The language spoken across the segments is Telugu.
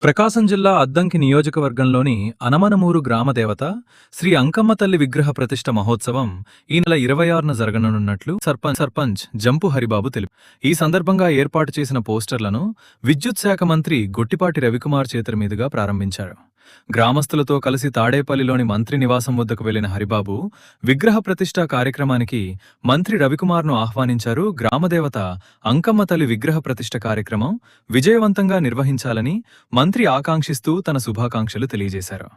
ప్రకాశం జిల్లా అద్దంకి నియోజకవర్గంలోని అనమనమూరు గ్రామదేవత శ్రీ అంకమ్మ తల్లి విగ్రహ ప్రతిష్ఠ మహోత్సవం ఈ నెల 26న జరగనున్నట్లు సర్పంచ్ జంపు హరిబాబు తెలిపారు. ఈ సందర్భంగా ఏర్పాటు చేసిన పోస్టర్లను విద్యుత్ శాఖ మంత్రి గొట్టిపాటి రవికుమార్ చేతుల మీదుగా ప్రారంభించారు. గ్రామస్తులతో కలిసి తాడేపల్లిలోని మంత్రి నివాసం వద్దకు వెళ్లిన హరిబాబు విగ్రహ ప్రతిష్ఠా కార్యక్రమానికి మంత్రి రవికుమార్ను ఆహ్వానించారు. గ్రామదేవత అంకమ్మ తల్లి విగ్రహ ప్రతిష్ఠ కార్యక్రమం విజయవంతంగా నిర్వహించాలని మంత్రి ఆకాంక్షిస్తూ తన శుభాకాంక్షలు తెలియజేశారు.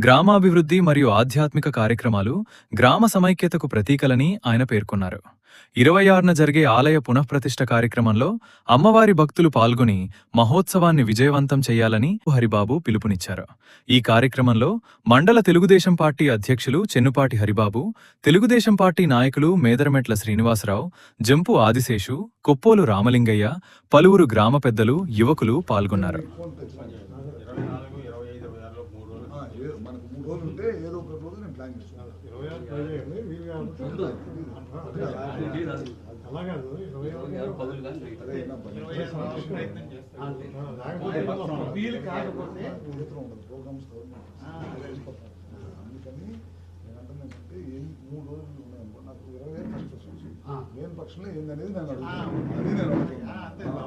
గ్రామాభివృద్ధి మరియు ఆధ్యాత్మిక కార్యక్రమాలు గ్రామ సమైక్యతకు ప్రతీకలని ఆయన పేర్కొన్నారు. 26న జరిగే ఆలయ పునఃప్రతిష్ఠ కార్యక్రమంలో అమ్మవారి భక్తులు పాల్గొని మహోత్సవాన్ని విజయవంతం చేయాలని హరిబాబు పిలుపునిచ్చారు. ఈ కార్యక్రమంలో మండల తెలుగుదేశం పార్టీ అధ్యక్షులు చెన్నుపాటి హరిబాబు, తెలుగుదేశం పార్టీ నాయకులు మేదరమెట్ల శ్రీనివాసరావు, జంపు ఆదిశేషు, కొప్పోలు రామలింగయ్య, పలువురు గ్రామ పెద్దలు, యువకులు పాల్గొన్నారు. మెయిన్ పక్షంలో ఏందనేది నేను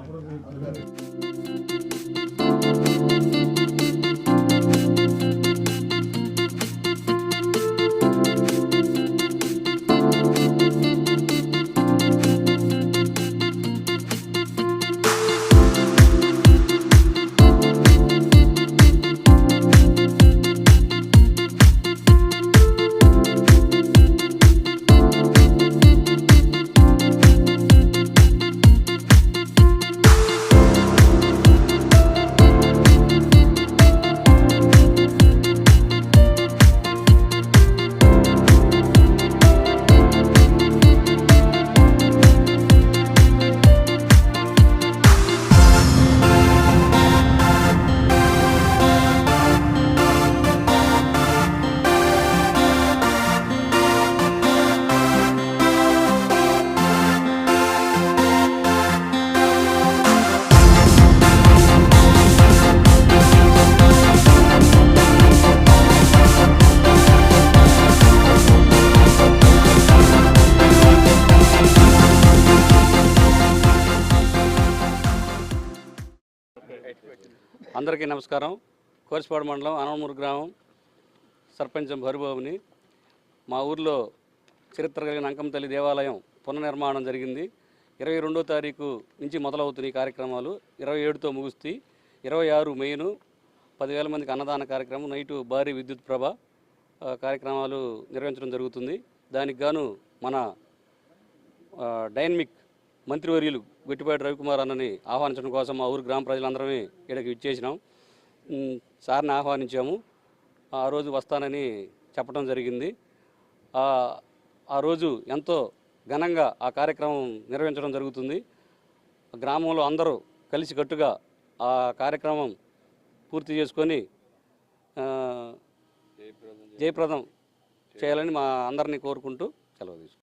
అందరికీ నమస్కారం. కోర్సుపాడు మండలం అనమనమూరు గ్రామం సర్పంచ్ హరిబాబుని. మా ఊర్లో చరిత్ర కలిగిన అంకమ్మ తల్లి దేవాలయం పునర్నిర్మాణం జరిగింది. 22వ తారీఖు నుంచి మొదలవుతున్న ఈ కార్యక్రమాలు 27తో ముగుస్తాయి. 26 మెయిన్ 10,000 మందికి అన్నదాన కార్యక్రమం, నైటు భారీ విద్యుత్ ప్రభ కార్యక్రమాలు నిర్వహించడం జరుగుతుంది. దానికి గాను మన డైనమిక్ మంత్రివర్యులు గొట్టిపాటి రవికుమార్ అన్నని ఆహ్వానించడం కోసం మా ఊరు గ్రామ ప్రజలందరమే ఇక్కడికి ఇచ్చేసినాం. సార్ని ఆహ్వానించాము. ఆ రోజు వస్తానని చెప్పడం జరిగింది. ఆ రోజు ఎంతో ఘనంగా ఆ కార్యక్రమం నిర్వహించడం జరుగుతుంది. గ్రామంలో అందరూ కలిసికట్టుగా ఆ కార్యక్రమం పూర్తి చేసుకొని జయప్రదం చేయాలని మా అందరినీ కోరుకుంటూ సెలవు తీసుకుంటాం.